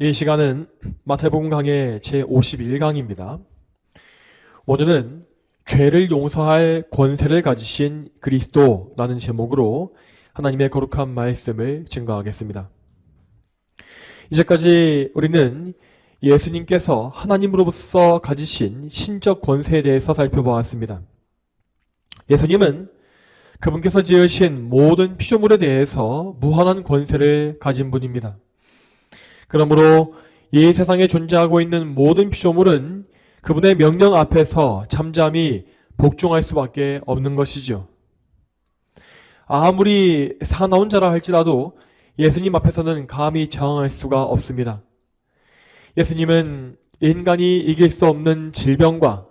이 시간은 마태복음 강의 제51강입니다. 오늘은 죄를 용서할 권세를 가지신 그리스도라는 제목으로 하나님의 거룩한 말씀을 증거하겠습니다. 이제까지 우리는 예수님께서 하나님으로서 가지신 신적 권세에 대해서 살펴보았습니다. 예수님은 그분께서 지으신 모든 피조물에 대해서 무한한 권세를 가진 분입니다. 그러므로 이 세상에 존재하고 있는 모든 피조물은 그분의 명령 앞에서 잠잠히 복종할 수밖에 없는 것이죠. 아무리 사나운 자라 할지라도 예수님 앞에서는 감히 저항할 수가 없습니다. 예수님은 인간이 이길 수 없는 질병과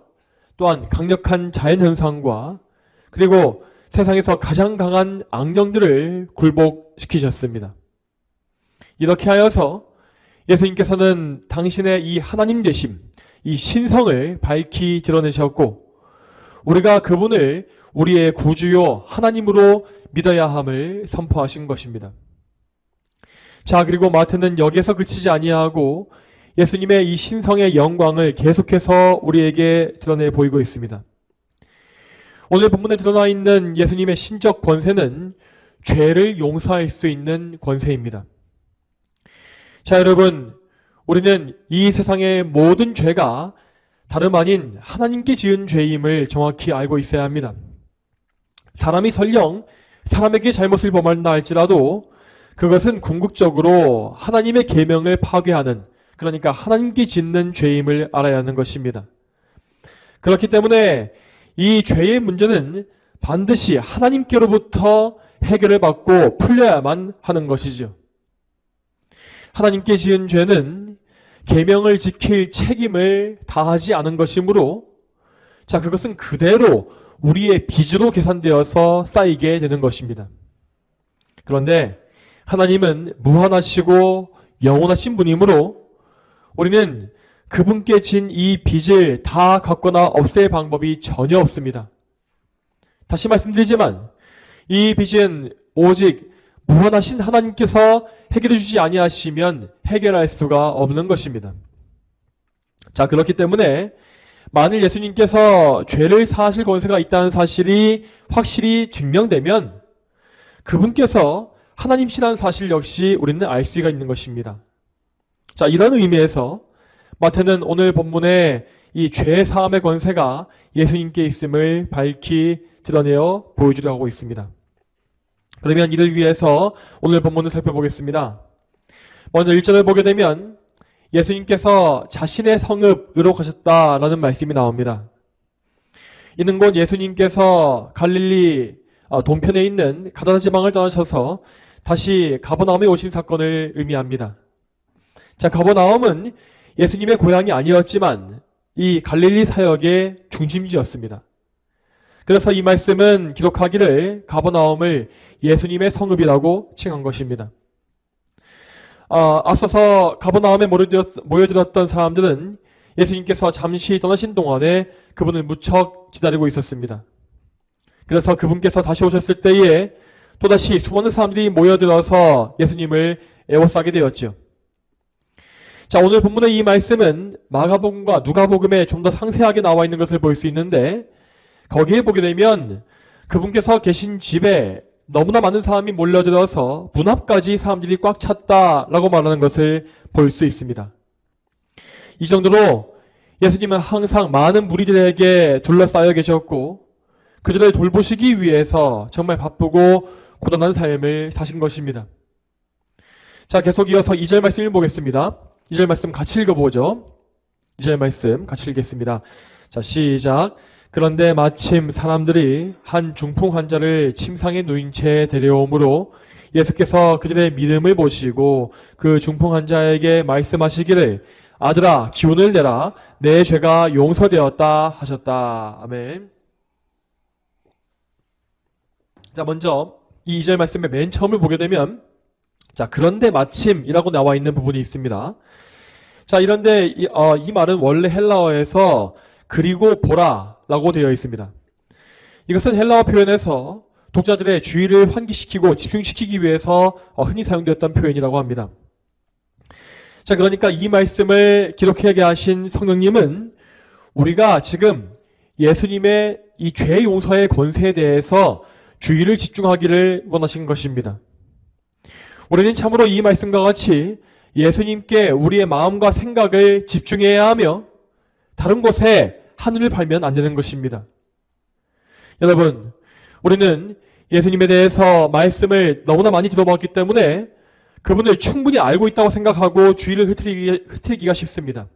또한 강력한 자연현상과 그리고 세상에서 가장 강한 악령들을 굴복시키셨습니다. 이렇게 하여서 예수님께서는 당신의 이 하나님 되심, 이 신성을 밝히 드러내셨고 우리가 그분을 우리의 구주요 하나님으로 믿어야 함을 선포하신 것입니다. 자, 그리고 마태는 여기에서 그치지 아니하고 예수님의 이 신성의 영광을 계속해서 우리에게 드러내 보이고 있습니다. 오늘 본문에 드러나 있는 예수님의 신적 권세는 죄를 용서할 수 있는 권세입니다. 자, 여러분, 우리는 이 세상의 모든 죄가 다름 아닌 하나님께 지은 죄임을 정확히 알고 있어야 합니다. 사람이 설령 사람에게 잘못을 범한다 할지라도 그것은 궁극적으로 하나님의 계명을 파괴하는, 그러니까 하나님께 짓는 죄임을 알아야 하는 것입니다. 그렇기 때문에 이 죄의 문제는 반드시 하나님께로부터 해결을 받고 풀려야만 하는 것이죠. 하나님께 지은 죄는 계명을 지킬 책임을 다하지 않은 것이므로 자, 그것은 그대로 우리의 빚으로 계산되어서 쌓이게 되는 것입니다. 그런데 하나님은 무한하시고 영원하신 분이므로 우리는 그분께 진 이 빚을 다 갚거나 없앨 방법이 전혀 없습니다. 다시 말씀드리지만 이 빚은 오직 무한하신 하나님께서 해결해 주지 아니하시면 해결할 수가 없는 것입니다. 자, 그렇기 때문에 만일 예수님께서 죄를 사하실 권세가 있다는 사실이 확실히 증명되면 그분께서 하나님이시라는 사실 역시 우리는 알 수가 있는 것입니다. 자, 이런 의미에서 마태는 오늘 본문에 이 죄 사함의 권세가 예수님께 있음을 밝히 드러내어 보여주려고 하고 있습니다. 그러면 이를 위해서 오늘 본문을 살펴보겠습니다. 먼저 1절을 보게 되면 예수님께서 자신의 성읍으로 가셨다라는 말씀이 나옵니다. 이는 곧 예수님께서 갈릴리 동편에 있는 가다라 지방을 떠나셔서 다시 가버나움에 오신 사건을 의미합니다. 자, 가버나움은 예수님의 고향이 아니었지만 이 갈릴리 사역의 중심지였습니다. 그래서 이 말씀은 기록하기를 가버나움을 예수님의 성읍이라고 칭한 것입니다. 앞서서 가버나움에 모여들었던 사람들은 예수님께서 잠시 떠나신 동안에 그분을 무척 기다리고 있었습니다. 그래서 그분께서 다시 오셨을 때에 또다시 수많은 사람들이 모여들어서 예수님을 애워싸게 되었죠. 자, 오늘 본문의 이 말씀은 마가복음과 누가복음에 좀 더 상세하게 나와 있는 것을 볼 수 있는데 거기에 보게 되면 그분께서 계신 집에 너무나 많은 사람이 몰려들어서 문 앞까지 사람들이 꽉 찼다라고 말하는 것을 볼 수 있습니다. 이 정도로 예수님은 항상 많은 무리들에게 둘러싸여 계셨고 그들을 돌보시기 위해서 정말 바쁘고 고단한 삶을 사신 것입니다. 자, 계속 이어서 2절 말씀을 보겠습니다. 2절 말씀 같이 읽어보죠. 2절 말씀 같이 읽겠습니다. 자, 시작. 그런데 마침 사람들이 한 중풍 환자를 침상에 누인 채 데려오므로 예수께서 그들의 믿음을 보시고 그 중풍 환자에게 말씀하시기를 아들아 기운을 내라 내 죄가 용서되었다 하셨다. 아멘. 자, 먼저 이 2절 말씀의 맨 처음을 보게 되면 자, 그런데 마침이라고 나와 있는 부분이 있습니다. 자, 이런데 이 말은 원래 헬라어에서 그리고 보라 라고 되어 있습니다. 이것은 헬라어 표현에서 독자들의 주의를 환기시키고 집중시키기 위해서 흔히 사용되었던 표현이라고 합니다. 자, 그러니까 이 말씀을 기록하게 하신 성령님은 우리가 지금 예수님의 이 죄 용서의 권세에 대해서 주의를 집중하기를 원하신 것입니다. 우리는 참으로 이 말씀과 같이 예수님께 우리의 마음과 생각을 집중해야 하며 다른 곳에 하늘을 팔면 안 되는 것입니다. 여러분, 우리는 예수님에 대해서 말씀을 너무나 많이 들어봤기 때문에 그분을 충분히 알고 있다고 생각하고 주의를 흐트리기가 쉽습니다.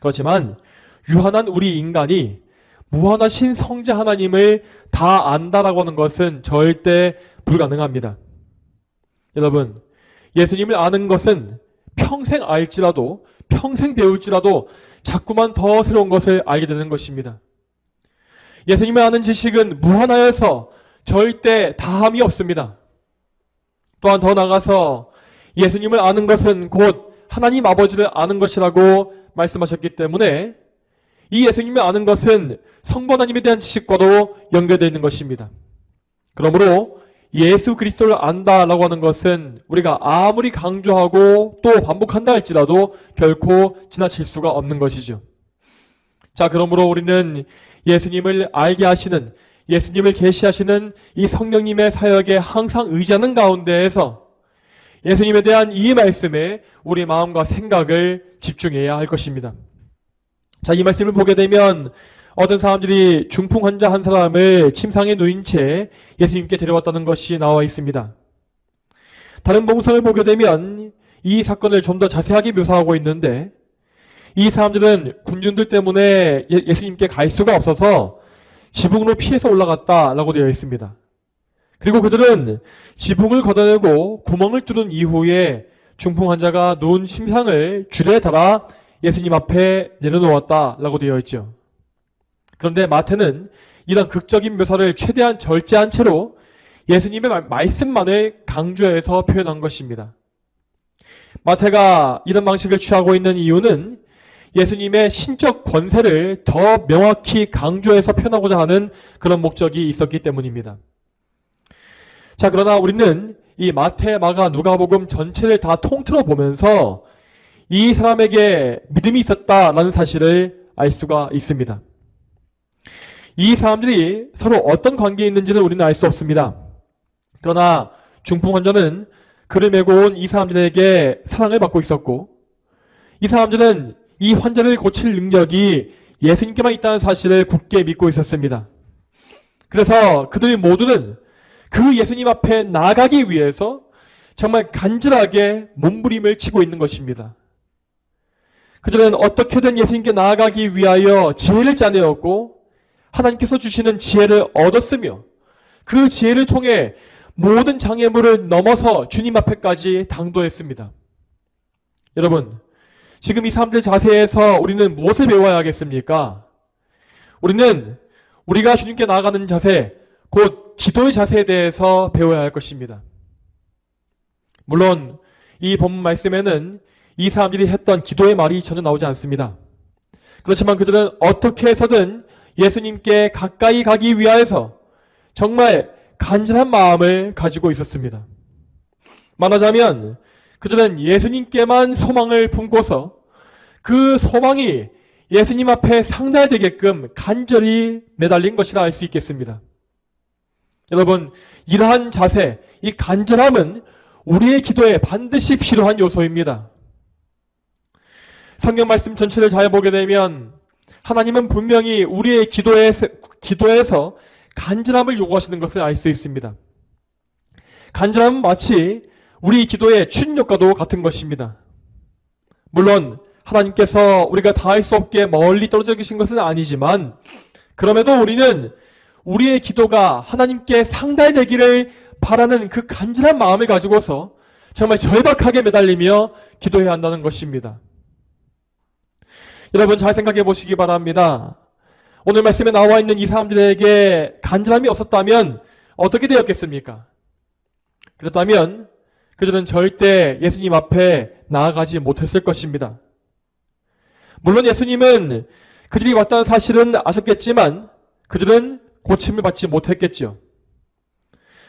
그렇지만 유한한 우리 인간이 무한하신 성자 하나님을 다 안다라고 하는 것은 절대 불가능합니다. 여러분, 예수님을 아는 것은 평생 알지라도, 평생 배울지라도 자꾸만 더 새로운 것을 알게 되는 것입니다. 예수님을 아는 지식은 무한하여서 절대 다함이 없습니다. 또한 더 나아가서 예수님을 아는 것은 곧 하나님 아버지를 아는 것이라고 말씀하셨기 때문에 이 예수님을 아는 것은 성부 하나님에 대한 지식과도 연결되어 있는 것입니다. 그러므로 예수 그리스도를 안다라고 하는 것은 우리가 아무리 강조하고 또 반복한다 할지라도 결코 지나칠 수가 없는 것이죠. 자, 그러므로 우리는 예수님을 알게 하시는, 예수님을 계시하시는 이 성령님의 사역에 항상 의지하는 가운데에서 예수님에 대한 이 말씀에 우리 마음과 생각을 집중해야 할 것입니다. 자, 이 말씀을 보게 되면 어떤 사람들이 중풍 환자 한 사람을 침상에 누인 채 예수님께 데려왔다는 것이 나와 있습니다. 다른 복음서를 보게 되면 이 사건을 좀 더 자세하게 묘사하고 있는데 이 사람들은 군중들 때문에 예수님께 갈 수가 없어서 지붕으로 피해서 올라갔다라고 되어 있습니다. 그리고 그들은 지붕을 걷어내고 구멍을 뚫은 이후에 중풍 환자가 누운 침상을 줄에 달아 예수님 앞에 내려놓았다라고 되어 있죠. 그런데 마태는 이런 극적인 묘사를 최대한 절제한 채로 예수님의 말씀만을 강조해서 표현한 것입니다. 마태가 이런 방식을 취하고 있는 이유는 예수님의 신적 권세를 더 명확히 강조해서 표현하고자 하는 그런 목적이 있었기 때문입니다. 자, 그러나 우리는 이 마태, 마가, 누가복음 전체를 다 통틀어 보면서 이 사람에게 믿음이 있었다라는 사실을 알 수가 있습니다. 이 사람들이 서로 어떤 관계에 있는지는 우리는 알 수 없습니다. 그러나 중풍 환자는 그를 메고 온 이 사람들에게 사랑을 받고 있었고 이 사람들은 이 환자를 고칠 능력이 예수님께만 있다는 사실을 굳게 믿고 있었습니다. 그래서 그들 모두는 그 예수님 앞에 나가기 위해서 정말 간절하게 몸부림을 치고 있는 것입니다. 그들은 어떻게든 예수님께 나아가기 위하여 지혜를 짜내었고 하나님께서 주시는 지혜를 얻었으며 그 지혜를 통해 모든 장애물을 넘어서 주님 앞에까지 당도했습니다. 여러분, 지금 이 사람들의 자세에서 우리는 무엇을 배워야 하겠습니까? 우리는 우리가 주님께 나아가는 자세, 곧 기도의 자세에 대해서 배워야 할 것입니다. 물론 이 본문 말씀에는 이 사람들이 했던 기도의 말이 전혀 나오지 않습니다. 그렇지만 그들은 어떻게 해서든 예수님께 가까이 가기 위하여서 정말 간절한 마음을 가지고 있었습니다. 말하자면 그들은 예수님께만 소망을 품고서 그 소망이 예수님 앞에 상달되게끔 간절히 매달린 것이라 할 수 있겠습니다. 여러분, 이러한 자세, 이 간절함은 우리의 기도에 반드시 필요한 요소입니다. 성경 말씀 전체를 잘 보게 되면 하나님은 분명히 우리의 기도에서 간절함을 요구하시는 것을 알 수 있습니다. 간절함은 마치 우리 기도의 추진력과도 같은 것입니다. 물론 하나님께서 우리가 다 할 수 없게 멀리 떨어져 계신 것은 아니지만 그럼에도 우리는 우리의 기도가 하나님께 상달되기를 바라는 그 간절한 마음을 가지고서 정말 절박하게 매달리며 기도해야 한다는 것입니다. 여러분, 잘 생각해 보시기 바랍니다. 오늘 말씀에 나와 있는 이 사람들에게 간절함이 없었다면 어떻게 되었겠습니까? 그렇다면 그들은 절대 예수님 앞에 나아가지 못했을 것입니다. 물론 예수님은 그들이 왔다는 사실은 아셨겠지만 그들은 고침을 받지 못했겠죠.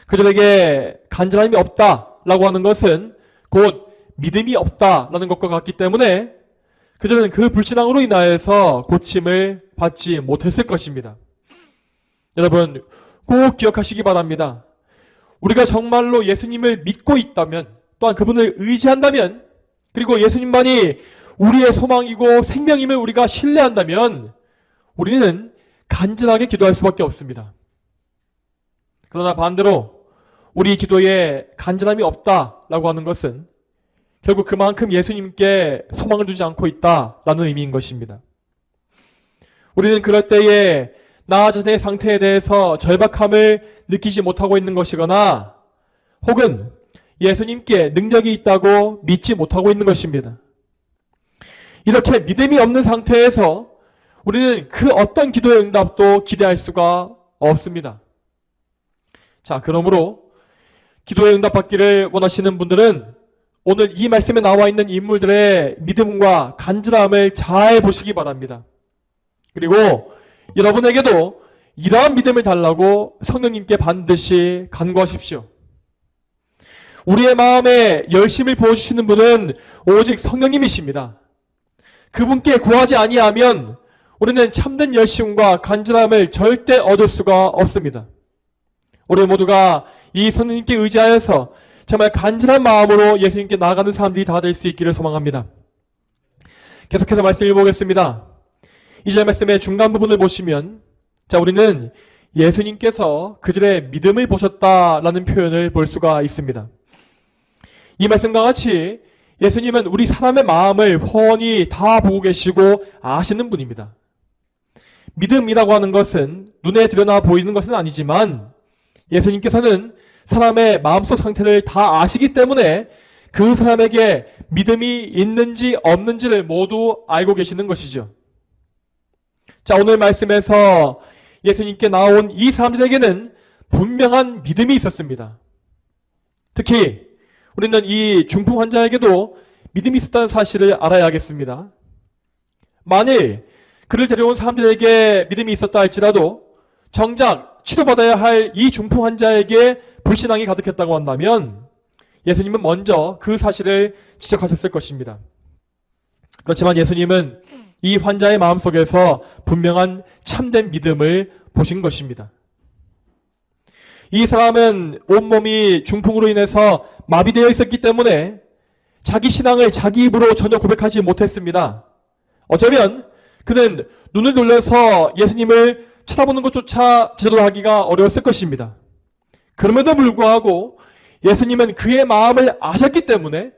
그들에게 간절함이 없다라고 하는 것은 곧 믿음이 없다라는 것과 같기 때문에 그들은 그 불신앙으로 인하여서 고침을 받지 못했을 것입니다. 여러분, 꼭 기억하시기 바랍니다. 우리가 정말로 예수님을 믿고 있다면, 또한 그분을 의지한다면, 그리고 예수님만이 우리의 소망이고 생명임을 우리가 신뢰한다면 우리는 간절하게 기도할 수밖에 없습니다. 그러나 반대로 우리 기도에 간절함이 없다라고 하는 것은 결국 그만큼 예수님께 소망을 두지 않고 있다라는 의미인 것입니다. 우리는 그럴 때에 나 자신의 상태에 대해서 절박함을 느끼지 못하고 있는 것이거나 혹은 예수님께 능력이 있다고 믿지 못하고 있는 것입니다. 이렇게 믿음이 없는 상태에서 우리는 그 어떤 기도의 응답도 기대할 수가 없습니다. 자, 그러므로 기도의 응답받기를 원하시는 분들은 오늘 이 말씀에 나와 있는 인물들의 믿음과 간절함을 잘 보시기 바랍니다. 그리고 여러분에게도 이러한 믿음을 달라고 성령님께 반드시 간구하십시오. 우리의 마음에 열심을 보여주시는 분은 오직 성령님이십니다. 그분께 구하지 아니하면 우리는 참된 열심과 간절함을 절대 얻을 수가 없습니다. 우리 모두가 이 성령님께 의지하여서 정말 간절한 마음으로 예수님께 나아가는 사람들이 다 될 수 있기를 소망합니다. 계속해서 말씀 읽어보겠습니다. 2절 말씀의 중간 부분을 보시면 우리는 예수님께서 그들의 믿음을 보셨다라는 표현을 볼 수가 있습니다. 이 말씀과 같이 예수님은 우리 사람의 마음을 훤히 다 보고 계시고 아시는 분입니다. 믿음이라고 하는 것은 눈에 드러나 보이는 것은 아니지만 예수님께서는 사람의 마음속 상태를 다 아시기 때문에 그 사람에게 믿음이 있는지 없는지를 모두 알고 계시는 것이죠. 자, 오늘 말씀에서 예수님께 나온 이 사람들에게는 분명한 믿음이 있었습니다. 특히 우리는 이 중풍 환자에게도 믿음이 있었다는 사실을 알아야겠습니다. 만일 그를 데려온 사람들에게 믿음이 있었다 할지라도 정작 치료받아야 할 이 중풍 환자에게 불신앙이 가득했다고 한다면 예수님은 먼저 그 사실을 지적하셨을 것입니다. 그렇지만 예수님은 이 환자의 마음속에서 분명한 참된 믿음을 보신 것입니다. 이 사람은 온몸이 중풍으로 인해서 마비되어 있었기 때문에 자기 신앙을 자기 입으로 전혀 고백하지 못했습니다. 어쩌면 그는 눈을 돌려서 예수님을 쳐다보는 것조차 제대로 하기가 어려웠을 것입니다. 그럼에도 불구하고 예수님은 그의 마음을 아셨기 때문에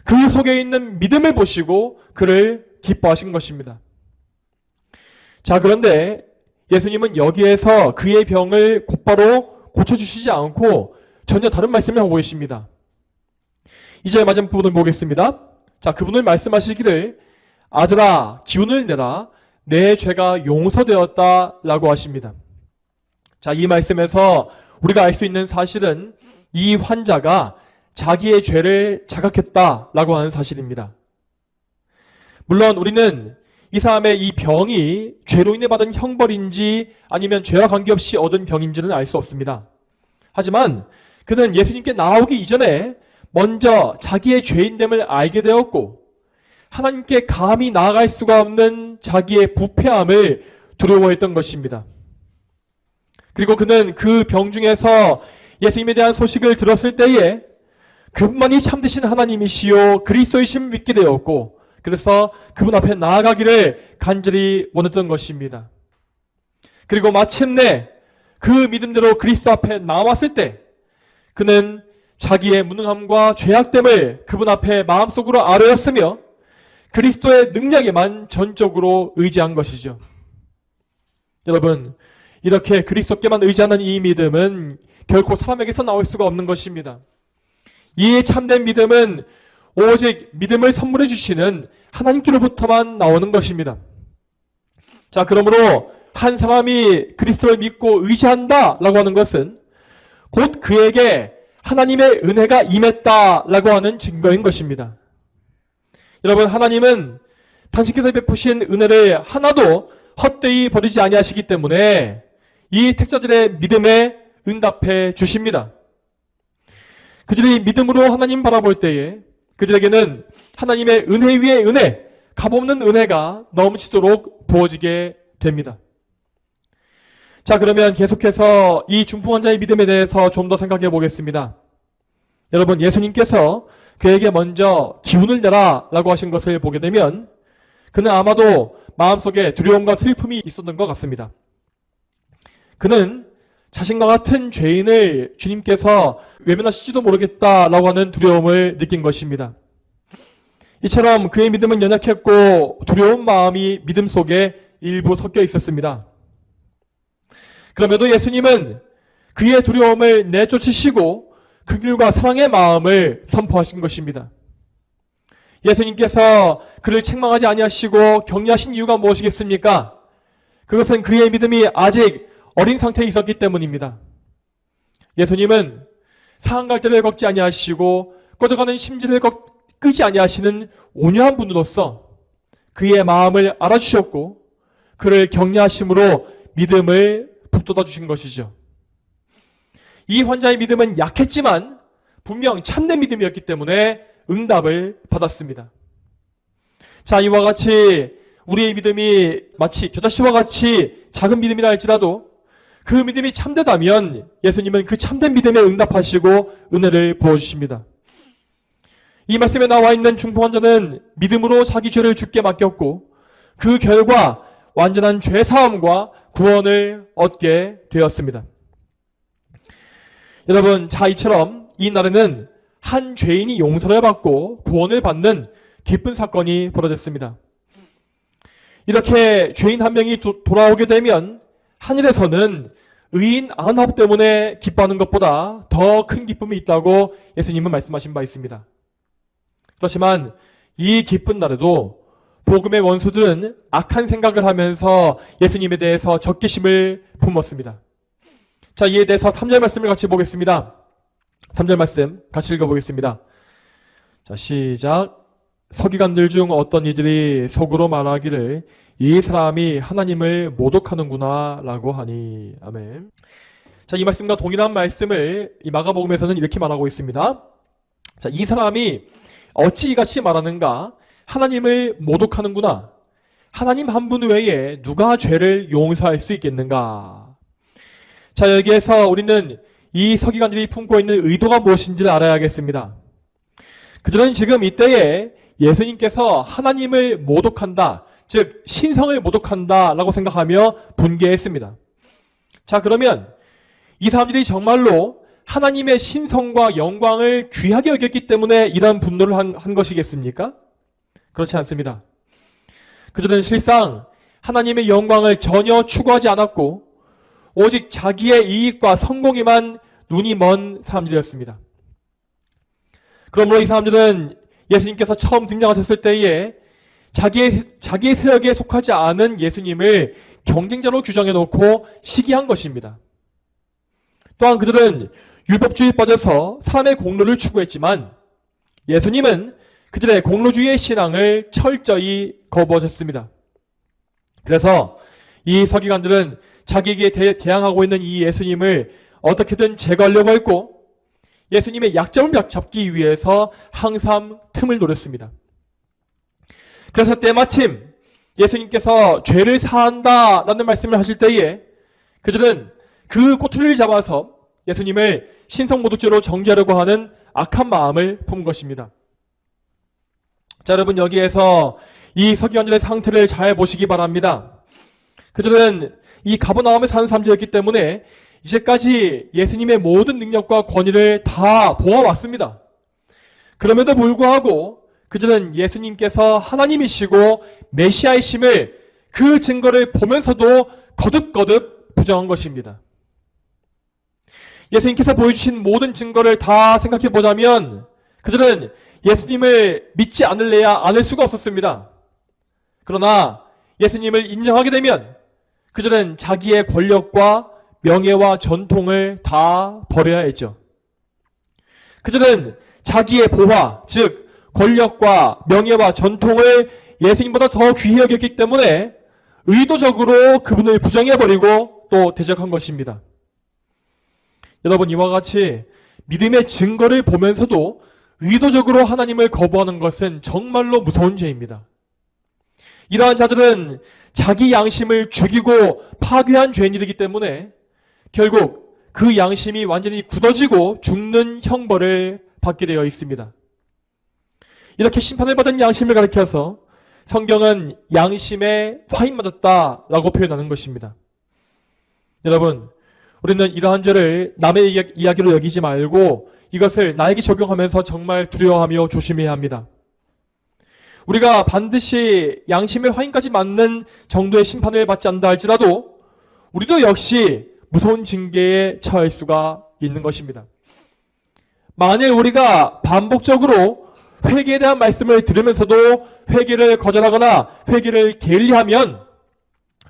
그 속에 있는 믿음을 보시고 그를 기뻐하신 것입니다. 자, 그런데 예수님은 여기에서 그의 병을 곧바로 고쳐주시지 않고 전혀 다른 말씀을 하고 계십니다. 이제 마지막 부분을 보겠습니다. 자, 그분을 말씀하시기를 아들아 기운을 내라 내 죄가 용서되었다 라고 하십니다. 자, 이 말씀에서 우리가 알 수 있는 사실은 이 환자가 자기의 죄를 자각했다라고 하는 사실입니다. 물론 우리는 이 사람의 이 병이 죄로 인해 받은 형벌인지 아니면 죄와 관계없이 얻은 병인지는 알 수 없습니다. 하지만 그는 예수님께 나오기 이전에 먼저 자기의 죄인됨을 알게 되었고 하나님께 감히 나아갈 수가 없는 자기의 부패함을 두려워했던 것입니다. 그리고 그는 그 병 중에서 예수님에 대한 소식을 들었을 때에 그분만이 참되신 하나님이시요 그리스도이심을 믿게 되었고 그래서 그분 앞에 나아가기를 간절히 원했던 것입니다. 그리고 마침내 그 믿음대로 그리스도 앞에 나왔을 때 그는 자기의 무능함과 죄악됨을 그분 앞에 마음속으로 아뢰었으며 그리스도의 능력에만 전적으로 의지한 것이죠. 여러분, 이렇게 그리스도께만 의지하는 이 믿음은 결코 사람에게서 나올 수가 없는 것입니다. 이 참된 믿음은 오직 믿음을 선물해 주시는 하나님께로부터만 나오는 것입니다. 자, 그러므로 한 사람이 그리스도를 믿고 의지한다라고 하는 것은 곧 그에게 하나님의 은혜가 임했다라고 하는 증거인 것입니다. 여러분, 하나님은 당신께서 베푸신 은혜를 하나도 헛되이 버리지 아니하시기 때문에 이 택자들의 믿음에 응답해 주십니다. 그들이 믿음으로 하나님 바라볼 때에 그들에게는 하나님의 은혜 위에 은혜, 값없는 은혜가 넘치도록 부어지게 됩니다. 자, 그러면 계속해서 이 중풍 환자의 믿음에 대해서 좀 더 생각해 보겠습니다. 여러분, 예수님께서 그에게 먼저 기운을 내라 라고 하신 것을 보게 되면 그는 아마도 마음속에 두려움과 슬픔이 있었던 것 같습니다. 그는 자신과 같은 죄인을 주님께서 외면하실지도 모르겠다라고 하는 두려움을 느낀 것입니다. 이처럼 그의 믿음은 연약했고 두려운 마음이 믿음 속에 일부 섞여 있었습니다. 그럼에도 예수님은 그의 두려움을 내쫓으시고 긍휼과 사랑의 마음을 선포하신 것입니다. 예수님께서 그를 책망하지 아니하시고 격려하신 이유가 무엇이겠습니까? 그것은 그의 믿음이 아직 어린 상태에 있었기 때문입니다. 예수님은 상한 갈대를 걷지 아니하시고 꺼져가는 심지를 끄지 아니하시는 온유한 분으로서 그의 마음을 알아주셨고 그를 격려하심으로 믿음을 북돋아 주신 것이죠. 이 환자의 믿음은 약했지만 분명 참된 믿음이었기 때문에 응답을 받았습니다. 자, 이와 같이 우리의 믿음이 마치 겨자씨와 같이 작은 믿음이라 할지라도 그 믿음이 참되다면 예수님은 그 참된 믿음에 응답하시고 은혜를 부어주십니다. 이 말씀에 나와 있는 중풍 환자는 믿음으로 자기 죄를 주께 맡겼고 그 결과 완전한 죄사함과 구원을 얻게 되었습니다. 여러분, 자, 이처럼 이 날에는 한 죄인이 용서를 받고 구원을 받는 기쁜 사건이 벌어졌습니다. 이렇게 죄인 한 명이 돌아오게 되면 하늘에서는 의인 9 때문에 기뻐하는 것보다 더 큰 기쁨이 있다고 예수님은 말씀하신 바 있습니다. 그렇지만 이 기쁜 날에도 복음의 원수들은 악한 생각을 하면서 예수님에 대해서 적개심을 품었습니다. 자, 이에 대해서 3절 말씀을 같이 보겠습니다. 3절 말씀 같이 읽어보겠습니다. 자, 시작. 서기관들 중 어떤 이들이 속으로 말하기를 이 사람이 하나님을 모독하는구나 라고 하니. 아멘. 자, 이 말씀과 동일한 말씀을 이 마가복음에서는 이렇게 말하고 있습니다. 자, 이 사람이 어찌 이같이 말하는가? 하나님을 모독하는구나. 하나님 한 분 외에 누가 죄를 용서할 수 있겠는가? 자, 여기에서 우리는 이 서기관들이 품고 있는 의도가 무엇인지를 알아야겠습니다. 그들은 지금 이때에 예수님께서 하나님을 모독한다, 즉 신성을 모독한다 라고 생각하며 분개했습니다. 자, 그러면 이 사람들이 정말로 하나님의 신성과 영광을 귀하게 여겼기 때문에 이런 분노를 한 것이겠습니까? 그렇지 않습니다. 그들은 실상 하나님의 영광을 전혀 추구하지 않았고 오직 자기의 이익과 성공에만 눈이 먼 사람들이었습니다. 그러므로 이 사람들은 예수님께서 처음 등장하셨을 때에 자기의 세력에 속하지 않은 예수님을 경쟁자로 규정해놓고 시기한 것입니다. 또한 그들은 율법주의에 빠져서 사람의 공로를 추구했지만 예수님은 그들의 공로주의의 신앙을 철저히 거부하셨습니다. 그래서 이 서기관들은 자기에게 대항하고 있는 이 예수님을 어떻게든 제거하려고 했고 예수님의 약점을 잡기 위해서 항상 틈을 노렸습니다. 그래서 때마침 예수님께서 죄를 사한다라는 말씀을 하실 때에 그들은 그 꼬투리를 잡아서 예수님을 신성모독죄로 정죄하려고 하는 악한 마음을 품은 것입니다. 자, 여러분, 여기에서 이 서기관들의 상태를 잘 보시기 바랍니다. 그들은 이 가버나움에 사는 사람들이었기 때문에 이제까지 예수님의 모든 능력과 권위를 다 보아왔습니다. 그럼에도 불구하고 그들은 예수님께서 하나님이시고 메시아이심을 그 증거를 보면서도 거듭거듭 부정한 것입니다. 예수님께서 보여주신 모든 증거를 다 생각해 보자면 그들은 예수님을 믿지 않을래야 않을 수가 없었습니다. 그러나 예수님을 인정하게 되면 그들은 자기의 권력과 명예와 전통을 다 버려야 했죠. 그들은 자기의 보화, 즉 권력과 명예와 전통을 예수님보다 더 귀히 여겼기 때문에 의도적으로 그분을 부정해버리고 또 대적한 것입니다. 여러분, 이와 같이 믿음의 증거를 보면서도 의도적으로 하나님을 거부하는 것은 정말로 무서운 죄입니다. 이러한 자들은 자기 양심을 죽이고 파괴한 죄인이기 때문에 결국 그 양심이 완전히 굳어지고 죽는 형벌을 받게 되어 있습니다. 이렇게 심판을 받은 양심을 가리켜서 성경은 양심에 화인 맞았다라고 표현하는 것입니다. 여러분, 우리는 이러한 죄를 남의 이야기로 여기지 말고 이것을 나에게 적용하면서 정말 두려워하며 조심해야 합니다. 우리가 반드시 양심의 화인까지 맞는 정도의 심판을 받지 않는다 할지라도 우리도 역시 무서운 징계에 처할 수가 있는 것입니다. 만일 우리가 반복적으로 회개에 대한 말씀을 들으면서도 회개를 거절하거나 회개를 게을리하면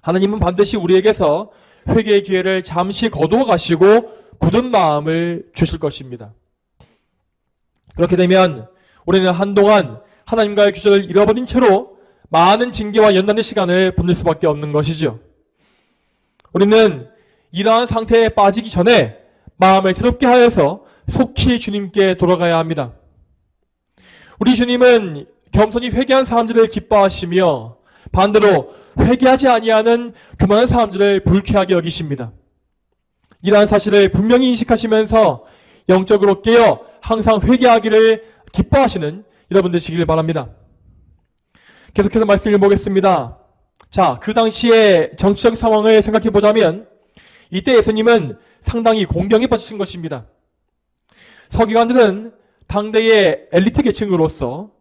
하나님은 반드시 우리에게서 회개의 기회를 잠시 거두어 가시고 굳은 마음을 주실 것입니다. 그렇게 되면 우리는 한동안 하나님과의 규절을 잃어버린 채로 많은 징계와 연단의 시간을 보낼 수밖에 없는 것이죠. 우리는 이러한 상태에 빠지기 전에 마음을 새롭게 하여서 속히 주님께 돌아가야 합니다. 우리 주님은 겸손히 회개한 사람들을 기뻐하시며 반대로 회개하지 아니하는 교만한 사람들을 불쾌하게 여기십니다. 이러한 사실을 분명히 인식하시면서 영적으로 깨어 항상 회개하기를 기뻐하시는 여러분 되시길 바랍니다. 계속해서 말씀을 보겠습니다. 자, 그 당시의 정치적 상황을 생각해 보자면 이때 예수님은 상당히 공경에 빠지신 것입니다. 서기관들은 당대의 엘리트 계층으로서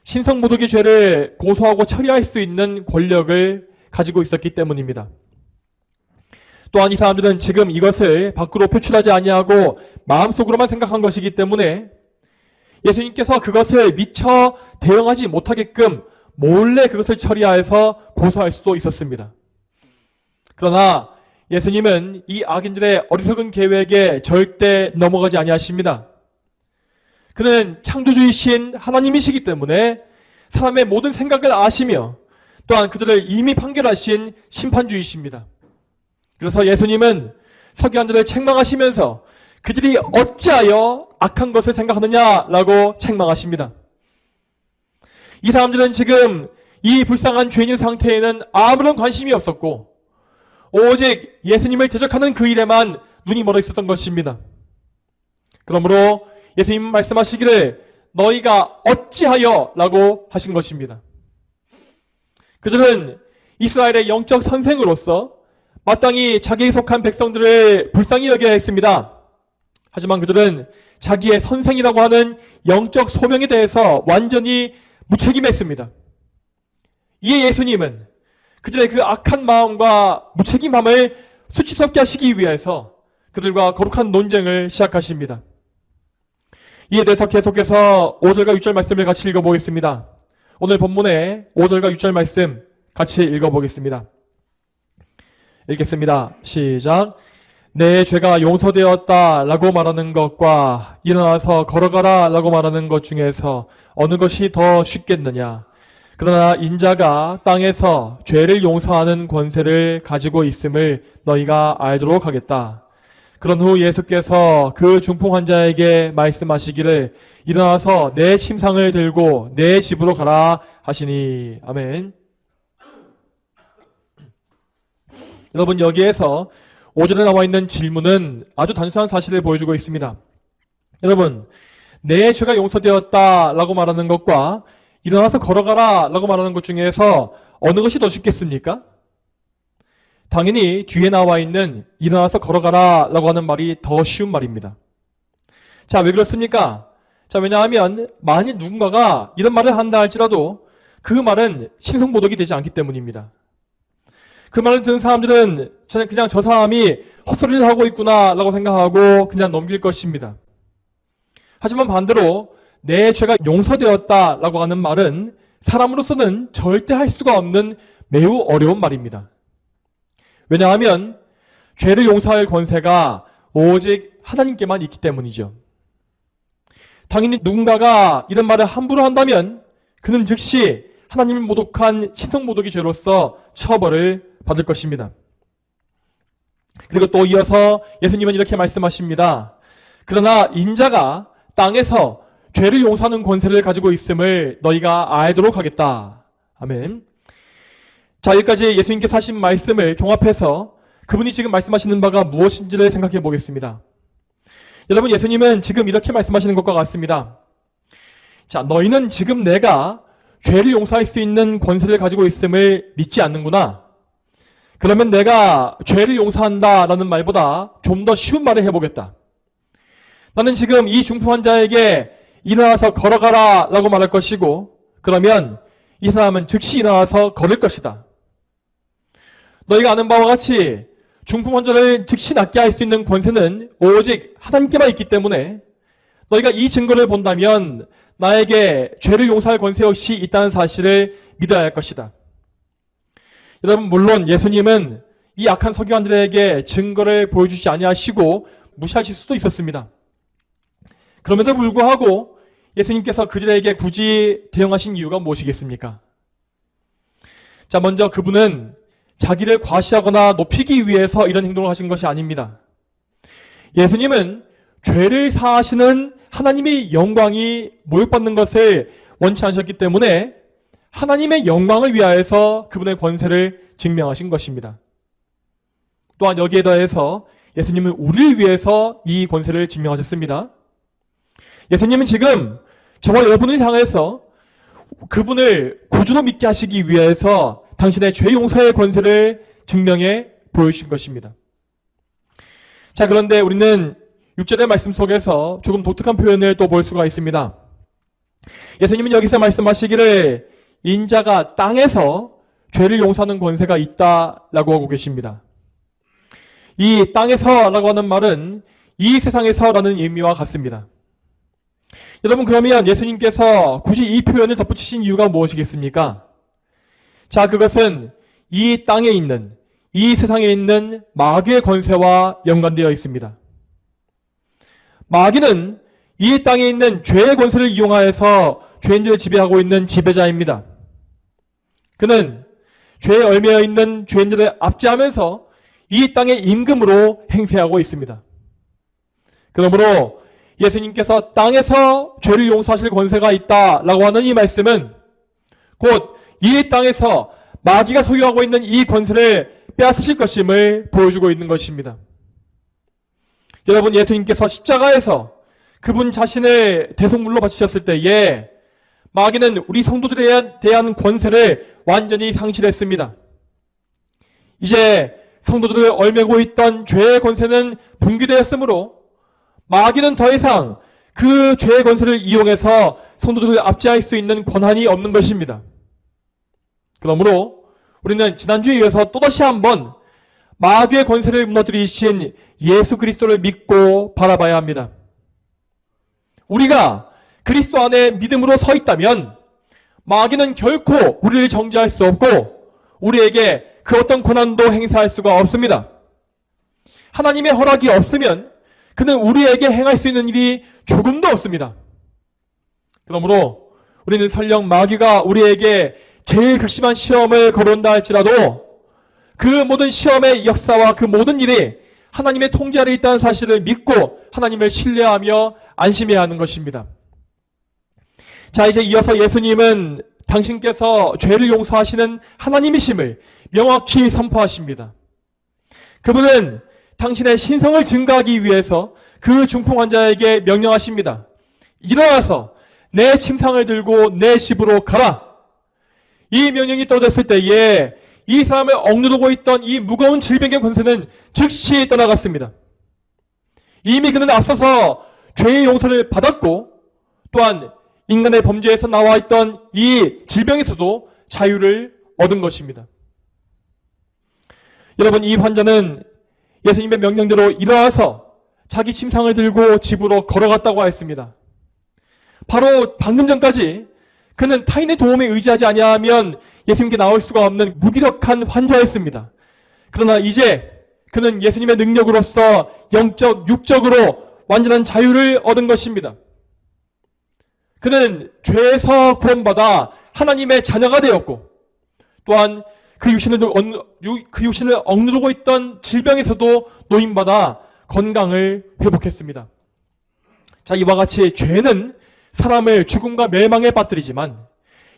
신성모독의 죄를 고소하고 처리할 수 있는 권력을 가지고 있었기 때문입니다. 또한 이 사람들은 지금 이것을 밖으로 표출하지 아니하고 마음속으로만 생각한 것이기 때문에 예수님께서 그것을 미처 대응하지 못하게끔 몰래 그것을 처리하여서 고소할 수도 있었습니다. 그러나 예수님은 이 악인들의 어리석은 계획에 절대 넘어가지 아니하십니다. 그는 창조주이신 하나님이시기 때문에 사람의 모든 생각을 아시며 또한 그들을 이미 판결하신 심판주이십니다. 그래서 예수님은 서기관들을 책망하시면서 그들이 어찌하여 악한 것을 생각하느냐라고 책망하십니다. 이 사람들은 지금 이 불쌍한 죄인의 상태에는 아무런 관심이 없었고 오직 예수님을 대적하는 그 일에만 눈이 멀어 있었던 것입니다. 그러므로 예수님은 말씀하시기를 너희가 어찌하여 라고 하신 것입니다. 그들은 이스라엘의 영적 선생으로서 마땅히 자기에 속한 백성들을 불쌍히 여겨야 했습니다. 하지만 그들은 자기의 선생이라고 하는 영적 소명에 대해서 완전히 무책임했습니다. 이에 예수님은 그들의 그 악한 마음과 무책임함을 수치스럽게 하시기 위해서 그들과 거룩한 논쟁을 시작하십니다. 이에 대해서 계속해서 5절과 6절 말씀을 같이 읽어보겠습니다. 오늘 본문의 5절과 6절 말씀 같이 읽어보겠습니다. 읽겠습니다. 시작. 내 죄가 용서되었다 라고 말하는 것과 일어나서 걸어가라 라고 말하는 것 중에서 어느 것이 더 쉽겠느냐. 그러나 인자가 땅에서 죄를 용서하는 권세를 가지고 있음을 너희가 알도록 하겠다. 그런 후 예수께서 그 중풍 환자에게 말씀하시기를 일어나서 내 침상을 들고 내 집으로 가라 하시니. 아멘. 여러분, 여기에서 5절에 나와 있는 질문은 아주 단순한 사실을 보여주고 있습니다. 여러분, 내 죄가 용서되었다 라고 말하는 것과 일어나서 걸어가라 라고 말하는 것 중에서 어느 것이 더 쉽겠습니까? 당연히 뒤에 나와 있는 일어나서 걸어가라 라고 하는 말이 더 쉬운 말입니다. 자, 왜 그렇습니까? 자, 왜냐하면 만일 누군가가 이런 말을 한다 할지라도 그 말은 신성모독이 되지 않기 때문입니다. 그 말을 듣는 사람들은 그냥 저 사람이 헛소리를 하고 있구나 라고 생각하고 그냥 넘길 것입니다. 하지만 반대로 내 죄가 용서되었다 라고 하는 말은 사람으로서는 절대 할 수가 없는 매우 어려운 말입니다. 왜냐하면 죄를 용서할 권세가 오직 하나님께만 있기 때문이죠. 당연히 누군가가 이런 말을 함부로 한다면 그는 즉시 하나님을 모독한 신성모독의 죄로서 처벌을 받을 것입니다. 그리고 또 이어서 예수님은 이렇게 말씀하십니다. 그러나 인자가 땅에서 죄를 용서하는 권세를 가지고 있음을 너희가 알도록 하겠다. 아멘. 자, 여기까지 예수님께서 하신 말씀을 종합해서 그분이 지금 말씀하시는 바가 무엇인지를 생각해 보겠습니다. 여러분, 예수님은 지금 이렇게 말씀하시는 것과 같습니다. 자, 너희는 지금 내가 죄를 용서할 수 있는 권세를 가지고 있음을 믿지 않는구나. 그러면 내가 죄를 용서한다라는 말보다 좀 더 쉬운 말을 해보겠다. 나는 지금 이 중풍 환자에게 일어나서 걸어가라 라고 말할 것이고, 그러면 이 사람은 즉시 일어나서 걸을 것이다. 너희가 아는 바와 같이 중풍 환자를 즉시 낫게 할 수 있는 권세는 오직 하나님께만 있기 때문에 너희가 이 증거를 본다면 나에게 죄를 용서할 권세 역시 있다는 사실을 믿어야 할 것이다. 여러분, 물론 예수님은 이 악한 서기관들에게 증거를 보여주지 아니하시고 무시하실 수도 있었습니다. 그럼에도 불구하고 예수님께서 그들에게 굳이 대응하신 이유가 무엇이겠습니까? 자, 먼저 그분은 자기를 과시하거나 높이기 위해서 이런 행동을 하신 것이 아닙니다. 예수님은 죄를 사하시는 하나님의 영광이 모욕받는 것을 원치 않으셨기 때문에 하나님의 영광을 위하여서 그분의 권세를 증명하신 것입니다. 또한 여기에 더해서 예수님은 우리를 위해서 이 권세를 증명하셨습니다. 예수님은 지금 저와 여러분을 향해서 그분을 구주로 믿게 하시기 위해서 당신의 죄 용서의 권세를 증명해 보여주신 것입니다. 자, 그런데 우리는 6절의 말씀 속에서 조금 독특한 표현을 또 볼 수가 있습니다. 예수님은 여기서 말씀하시기를 인자가 땅에서 죄를 용서하는 권세가 있다라고 하고 계십니다. 이 땅에서라고 하는 말은 이 세상에서라는 의미와 같습니다. 여러분, 그러면 예수님께서 굳이 이 표현을 덧붙이신 이유가 무엇이겠습니까? 자, 그것은 이 땅에 있는, 이 세상에 있는 마귀의 권세와 연관되어 있습니다. 마귀는 이 땅에 있는 죄의 권세를 이용하여서 죄인들을 지배하고 있는 지배자입니다. 그는 죄에 얽매여 있는 죄인들을 압제하면서 이 땅의 임금으로 행세하고 있습니다. 그러므로 예수님께서 땅에서 죄를 용서하실 권세가 있다라고 하는 이 말씀은 곧 이 땅에서 마귀가 소유하고 있는 이 권세를 빼앗으실 것임을 보여주고 있는 것입니다. 여러분, 예수님께서 십자가에서 그분 자신을 대속물로 바치셨을 때에 마귀는 우리 성도들에 대한 권세를 완전히 상실했습니다. 이제 성도들을 얽매고 있던 죄의 권세는 붕괴되었으므로 마귀는 더 이상 그 죄의 권세를 이용해서 성도들을 압제할 수 있는 권한이 없는 것입니다. 그러므로 우리는 지난주에 이어서 또다시 한번 마귀의 권세를 무너뜨리신 예수 그리스도를 믿고 바라봐야 합니다. 우리가 그리스도 안에 믿음으로 서 있다면 마귀는 결코 우리를 정죄할 수 없고 우리에게 그 어떤 권한도 행사할 수가 없습니다. 하나님의 허락이 없으면 그는 우리에게 행할 수 있는 일이 조금도 없습니다. 그러므로 우리는 설령 마귀가 우리에게 제일 극심한 시험을 걸어온다 할지라도 그 모든 시험의 역사와 그 모든 일이 하나님의 통제 아래 있다는 사실을 믿고 하나님을 신뢰하며 안심해야 하는 것입니다. 자, 이제 이어서 예수님은 당신께서 죄를 용서하시는 하나님이심을 명확히 선포하십니다. 그분은 당신의 신성을 증거하기 위해서 그 중풍 환자에게 명령하십니다. 일어나서 내 침상을 들고 내 집으로 가라. 이 명령이 떨어졌을 때에 이 사람을 억누르고 있던 이 무거운 질병의 권세는 즉시 떠나갔습니다. 이미 그는 앞서서 죄의 용서를 받았고 또한 인간의 범죄에서 나와 있던 이 질병에서도 자유를 얻은 것입니다. 여러분, 이 환자는 예수님의 명령대로 일어나서 자기 침상을 들고 집으로 걸어갔다고 하였습니다. 바로 방금 전까지 그는 타인의 도움에 의지하지 아니하면 예수님께 나올 수가 없는 무기력한 환자였습니다. 그러나 이제 그는 예수님의 능력으로서 영적, 육적으로 완전한 자유를 얻은 것입니다. 그는 죄에서 구원받아 하나님의 자녀가 되었고 또한 그 육신을 억누르고 있던 질병에서도 노임받아 건강을 회복했습니다. 자, 이와 같이 죄는 사람을 죽음과 멸망에 빠뜨리지만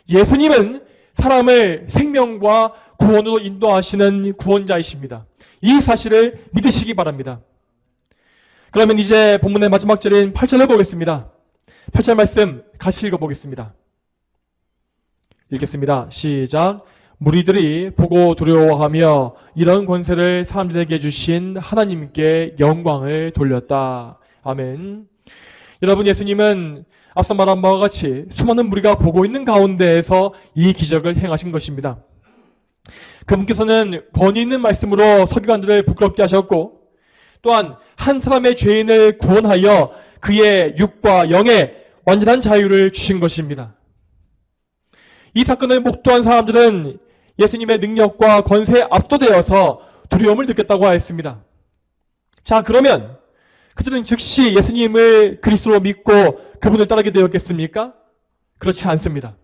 예수님은 사람을 생명과 구원으로 인도하시는 구원자이십니다. 이 사실을 믿으시기 바랍니다. 그러면 이제 본문의 마지막 절인 8절을 보겠습니다. 8절 말씀 같이 읽어보겠습니다. 읽겠습니다. 시작. 무리들이 보고 두려워하며 이런 권세를 사람들에게 주신 하나님께 영광을 돌렸다. 아멘. 여러분, 예수님은 앞서 말한 바와 같이 수많은 무리가 보고 있는 가운데에서 이 기적을 행하신 것입니다. 그분께서는 권위 있는 말씀으로 서기관들을 부끄럽게 하셨고, 또한 한 사람의 죄인을 구원하여 그의 육과 영의 완전한 자유를 주신 것입니다. 이 사건을 목도한 사람들은 예수님의 능력과 권세에 압도되어서 두려움을 느꼈다고 하였습니다. 자, 그러면 그들은 즉시 예수님을 그리스도로 믿고 그분을 따르게 되었겠습니까? 그렇지 않습니다.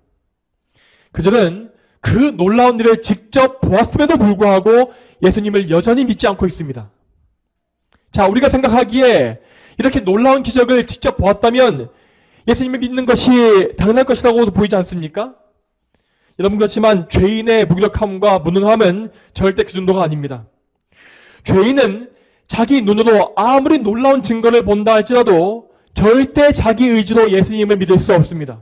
그들은 그 놀라운 일을 직접 보았음에도 불구하고 예수님을 여전히 믿지 않고 있습니다. 자, 우리가 생각하기에 이렇게 놀라운 기적을 직접 보았다면 예수님을 믿는 것이 당연할 것이라고 보이지 않습니까? 여러분, 그렇지만 죄인의 무기력함과 무능함은 절대 그 정도가 아닙니다. 죄인은 자기 눈으로 아무리 놀라운 증거를 본다 할지라도 절대 자기 의지로 예수님을 믿을 수 없습니다.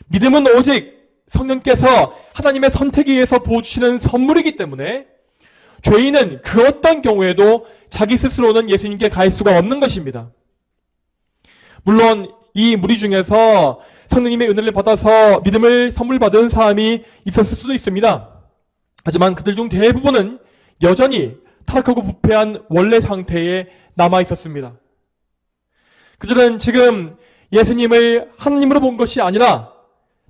믿음은 오직 성령께서 하나님의 선택에 의해서 부어주시는 선물이기 때문에 죄인은 그 어떤 경우에도 자기 스스로는 예수님께 갈 수가 없는 것입니다. 물론 이 무리 중에서 성령님의 은혜를 받아서 믿음을 선물 받은 사람이 있었을 수도 있습니다. 하지만 그들 중 대부분은 여전히 타락하고 부패한 원래 상태에 남아 있었습니다. 그들은 지금 예수님을 하나님으로 본 것이 아니라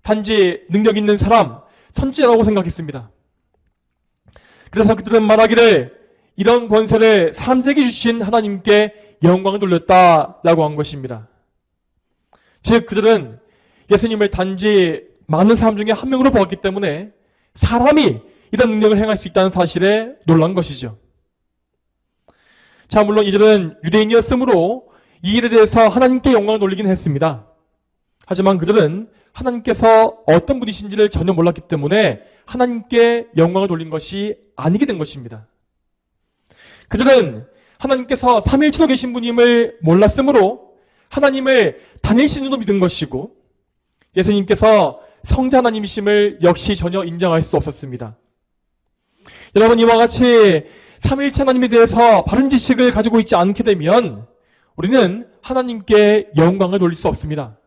단지 능력 있는 사람, 선지자라고 생각했습니다. 그래서 그들은 말하기를 이런 권세를 사람들에게 주신 하나님께 영광을 돌렸다라고 한 것입니다. 즉, 그들은 예수님을 단지 많은 사람 중에 한 명으로 보았기 때문에 사람이 이런 능력을 행할 수 있다는 사실에 놀란 것이죠. 자, 물론 이들은 유대인이었으므로 이 일에 대해서 하나님께 영광을 돌리긴 했습니다. 하지만 그들은 하나님께서 어떤 분이신지를 전혀 몰랐기 때문에 하나님께 영광을 돌린 것이 아니게 된 것입니다. 그들은 하나님께서 삼위일체로 계신 분임을 몰랐으므로 하나님을 단일신으로 믿은 것이고 예수님께서 성자 하나님이심을 역시 전혀 인정할 수 없었습니다. 여러분, 이와 같이 삼위일체 하나님에 대해서 바른 지식을 가지고 있지 않게 되면 우리는 하나님께 영광을 돌릴 수 없습니다.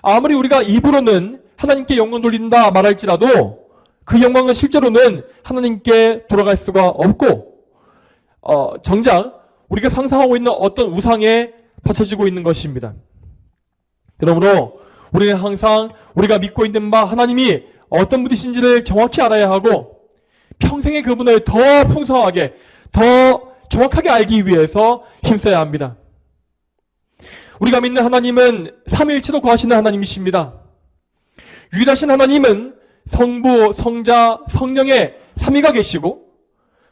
아무리 우리가 입으로는 하나님께 영광 돌린다 말할지라도 그 영광은 실제로는 하나님께 돌아갈 수가 없고 정작 우리가 상상하고 있는 어떤 우상에 바쳐지고 있는 것입니다. 그러므로 우리는 항상 우리가 믿고 있는 바 하나님이 어떤 분이신지를 정확히 알아야 하고 평생에 그분을 더 풍성하게, 더 정확하게 알기 위해서 힘써야 합니다. 우리가 믿는 하나님은 삼위일체로 거하시는 하나님이십니다. 유일하신 하나님은 성부, 성자, 성령의 삼위가 계시고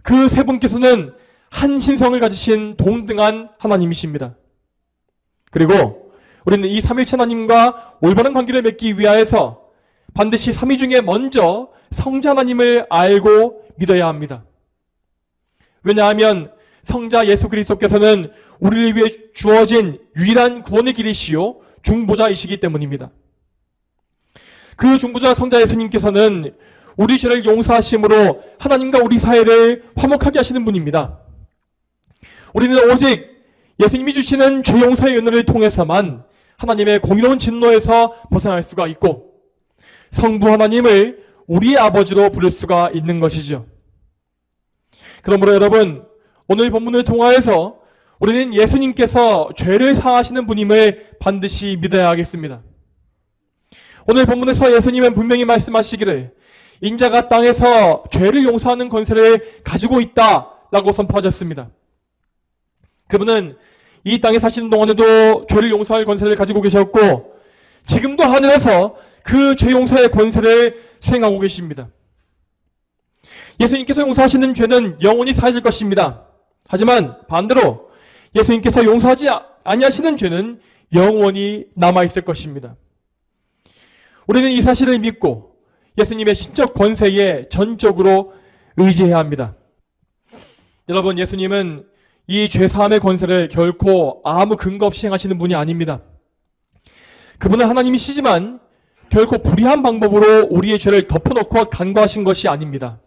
그 세 분께서는 한 신성을 가지신 동등한 하나님이십니다. 그리고 우리는 이 삼위일체 하나님과 올바른 관계를 맺기 위하여서 반드시 삼위 중에 먼저 성자 하나님을 알고 믿어야 합니다. 왜냐하면 성자 예수 그리스도께서는 우리를 위해 주어진 유일한 구원의 길이시요 중보자이시기 때문입니다. 그 중보자 성자 예수님께서는 우리 죄를 용서하심으로 하나님과 우리 사이를 화목하게 하시는 분입니다. 우리는 오직 예수님이 주시는 죄 용서의 은혜를 통해서만 하나님의 공의로운 진노에서 벗어날 수가 있고 성부 하나님을 우리의 아버지로 부를 수가 있는 것이죠. 그러므로 여러분, 오늘 본문을 통하여서 우리는 예수님께서 죄를 사하시는 분임을 반드시 믿어야 하겠습니다. 오늘 본문에서 예수님은 분명히 말씀하시기를 인자가 땅에서 죄를 용서하는 권세를 가지고 있다라고 선포하셨습니다. 그분은 이 땅에 사시는 동안에도 죄를 용서할 권세를 가지고 계셨고 지금도 하늘에서 그 죄 용서의 권세를 수행하고 계십니다. 예수님께서 용서하시는 죄는 영원히 사해질 것입니다. 하지만 반대로 예수님께서 용서하지 아니하시는 죄는 영원히 남아있을 것입니다. 우리는 이 사실을 믿고 예수님의 신적 권세에 전적으로 의지해야 합니다. 여러분, 예수님은 이 죄사함의 권세를 결코 아무 근거 없이 행하시는 분이 아닙니다. 그분은 하나님이시지만 결코 불의한 방법으로 우리의 죄를 덮어놓고 간과하신 것이 아닙니다.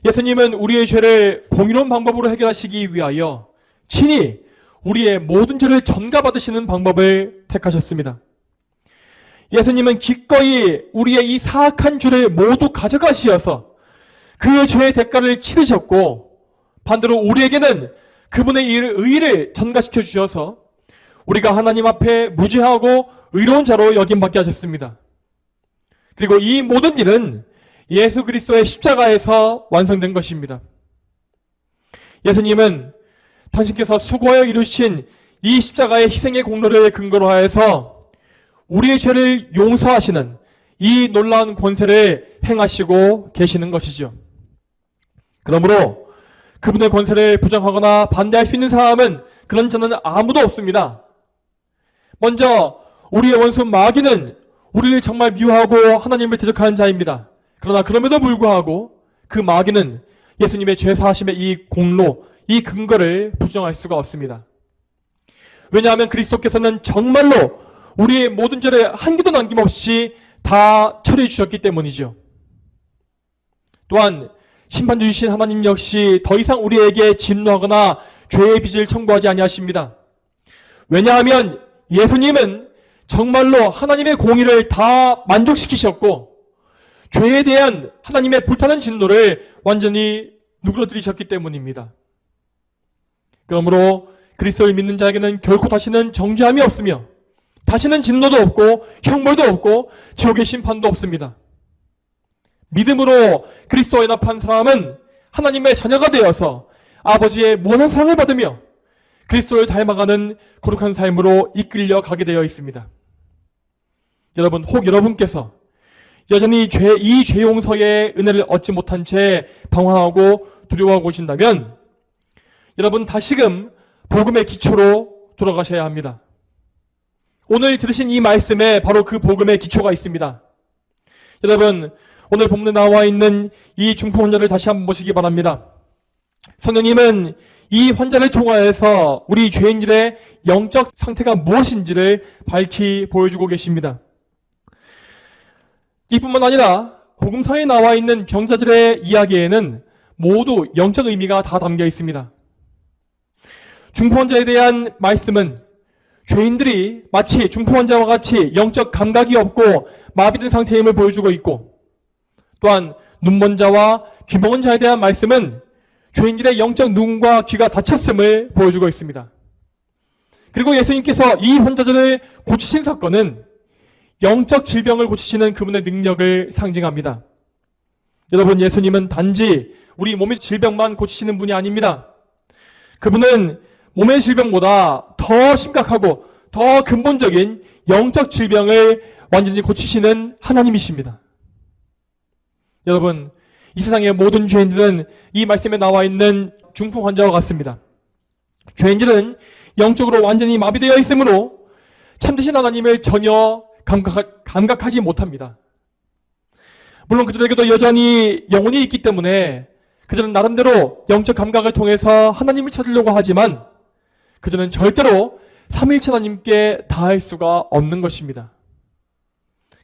예수님은 우리의 죄를 공의로운 방법으로 해결하시기 위하여 친히 우리의 모든 죄를 전가받으시는 방법을 택하셨습니다. 예수님은 기꺼이 우리의 이 사악한 죄를 모두 가져가시어서 그 죄의 대가를 치르셨고, 반대로 우리에게는 그분의 의를 전가시켜 주셔서 우리가 하나님 앞에 무죄하고 의로운 자로 여김받게 하셨습니다. 그리고 이 모든 일은 예수 그리스도의 십자가에서 완성된 것입니다. 예수님은 당신께서 수고하여 이루신 이 십자가의 희생의 공로를 근거로 하여서 우리의 죄를 용서하시는 이 놀라운 권세를 행하시고 계시는 것이죠. 그러므로 그분의 권세를 부정하거나 반대할 수 있는 사람은 그런 자는 아무도 없습니다. 먼저 우리의 원수 마귀는 우리를 정말 미워하고 하나님을 대적하는 자입니다. 그러나 그럼에도 불구하고 그 마귀는 예수님의 죄사하심의 이 공로, 이 근거를 부정할 수가 없습니다. 왜냐하면 그리스도께서는 정말로 우리의 모든 죄를 한 개도 남김없이 다 처리해 주셨기 때문이죠. 또한 심판주이신 하나님 역시 더 이상 우리에게 진노하거나 죄의 빚을 청구하지 아니하십니다. 왜냐하면 예수님은 정말로 하나님의 공의를 다 만족시키셨고 죄에 대한 하나님의 불타는 진노를 완전히 누그러뜨리셨기 때문입니다. 그러므로 그리스도를 믿는 자에게는 결코 다시는 정죄함이 없으며 다시는 진노도 없고 형벌도 없고 지옥의 심판도 없습니다. 믿음으로 그리스도에 연합한 사람은 하나님의 자녀가 되어서 아버지의 무한한 사랑을 받으며 그리스도를 닮아가는 거룩한 삶으로 이끌려 가게 되어 있습니다. 여러분, 혹 여러분께서 여전히 이 죄 용서의 은혜를 얻지 못한 채 방황하고 두려워하고 계신다면 여러분 다시금 복음의 기초로 돌아가셔야 합니다. 오늘 들으신 이 말씀에 바로 그 복음의 기초가 있습니다. 여러분, 오늘 본문에 나와 있는 이 중풍 환자를 다시 한번 보시기 바랍니다. 성령님은 이 환자를 통하여서 우리 죄인들의 영적 상태가 무엇인지를 밝히 보여주고 계십니다. 이뿐만 아니라 복음서에 나와 있는 병자들의 이야기에는 모두 영적 의미가 다 담겨 있습니다. 중풍 환자에 대한 말씀은 죄인들이 마치 중풍 환자와 같이 영적 감각이 없고 마비된 상태임을 보여주고 있고, 또한 눈먼 자와 귀멍은 자에 대한 말씀은 죄인들의 영적 눈과 귀가 닫혔음을 보여주고 있습니다. 그리고 예수님께서 이 환자들을 고치신 사건은 영적 질병을 고치시는 그분의 능력을 상징합니다. 여러분, 예수님은 단지 우리 몸의 질병만 고치시는 분이 아닙니다. 그분은 몸의 질병보다 더 심각하고 더 근본적인 영적 질병을 완전히 고치시는 하나님이십니다. 여러분, 이 세상의 모든 죄인들은 이 말씀에 나와 있는 중풍 환자와 같습니다. 죄인들은 영적으로 완전히 마비되어 있으므로 참되신 하나님을 전혀 감각하지 못합니다. 물론 그들에게도 여전히 영혼이 있기 때문에 그들은 나름대로 영적 감각을 통해서 하나님을 찾으려고 하지만 그들은 절대로 삼위일체 하나님께 닿을 수가 없는 것입니다.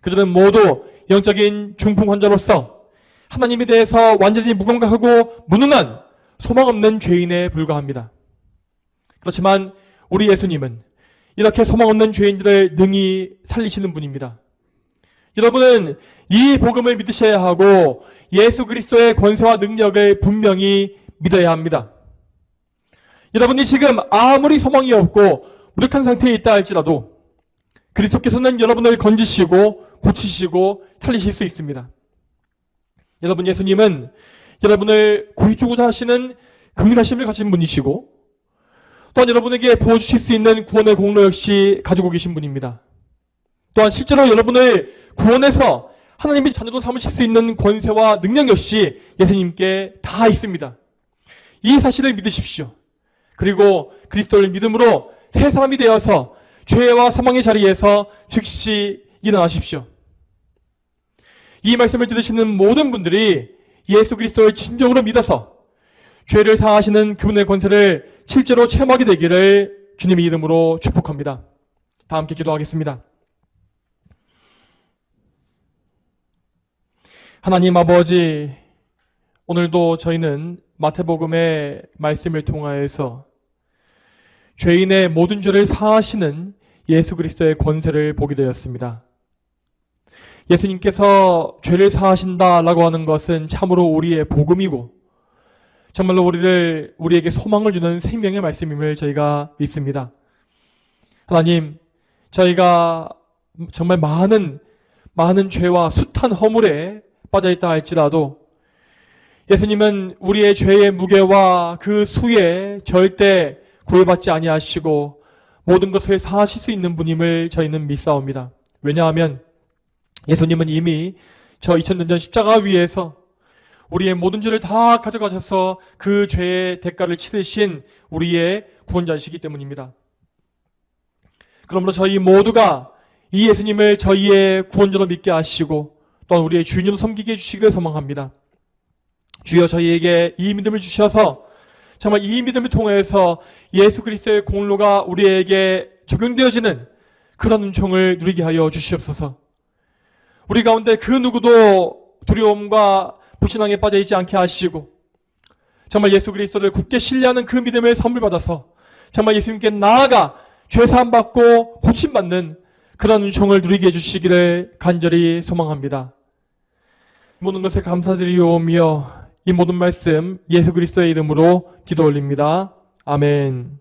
그들은 모두 영적인 중풍 환자로서 하나님에 대해서 완전히 무감각하고 무능한 소망 없는 죄인에 불과합니다. 그렇지만 우리 예수님은 이렇게 소망 없는 죄인들을 능히 살리시는 분입니다. 여러분은 이 복음을 믿으셔야 하고 예수 그리스도의 권세와 능력을 분명히 믿어야 합니다. 여러분이 지금 아무리 소망이 없고 무력한 상태에 있다 할지라도 그리스도께서는 여러분을 건지시고 고치시고 살리실 수 있습니다. 여러분, 예수님은 여러분을 구해주고자 하시는 긍휼하심을 가진 분이시고 또한 여러분에게 부어주실 수 있는 구원의 공로 역시 가지고 계신 분입니다. 또한 실제로 여러분을 구원해서 하나님의 자녀로 삼으실 수 있는 권세와 능력 역시 예수님께 다 있습니다. 이 사실을 믿으십시오. 그리고 그리스도를 믿음으로 새 사람이 되어서 죄와 사망의 자리에서 즉시 일어나십시오. 이 말씀을 들으시는 모든 분들이 예수 그리스도를 진정으로 믿어서 죄를 사하시는 그분의 권세를 실제로 체험하게 되기를 주님의 이름으로 축복합니다. 다 함께 기도하겠습니다. 하나님 아버지, 오늘도 저희는 마태복음의 말씀을 통하여서 죄인의 모든 죄를 사하시는 예수 그리스도의 권세를 보게 되었습니다. 예수님께서 죄를 사하신다라고 하는 것은 참으로 우리의 복음이고 정말로 우리에게 소망을 주는 생명의 말씀임을 저희가 믿습니다. 하나님, 저희가 정말 많은 죄와 숱한 허물에 빠져있다 할지라도 예수님은 우리의 죄의 무게와 그 수에 절대 구애받지 아니하시고 모든 것을 사하실 수 있는 분임을 저희는 믿사옵니다. 왜냐하면 예수님은 이미 저 2000년 전 십자가 위에서 우리의 모든 죄를 다 가져가셔서 그 죄의 대가를 치르신 우리의 구원자이시기 때문입니다. 그러므로 저희 모두가 이 예수님을 저희의 구원자로 믿게 하시고 또한 우리의 주인으로 섬기게 해주시기를 소망합니다. 주여, 저희에게 이 믿음을 주셔서 정말 이 믿음을 통해서 예수 그리스도의 공로가 우리에게 적용되어지는 그런 은총을 누리게 하여 주시옵소서. 우리 가운데 그 누구도 두려움과 불신앙에 빠져있지 않게 하시고 정말 예수 그리스도를 굳게 신뢰하는 그 믿음을 선물 받아서 정말 예수님께 나아가 죄사함 받고 고침받는 그런 은총을 누리게 해주시기를 간절히 소망합니다. 모든 것에 감사드리오며 이 모든 말씀 예수 그리스도의 이름으로 기도 올립니다. 아멘.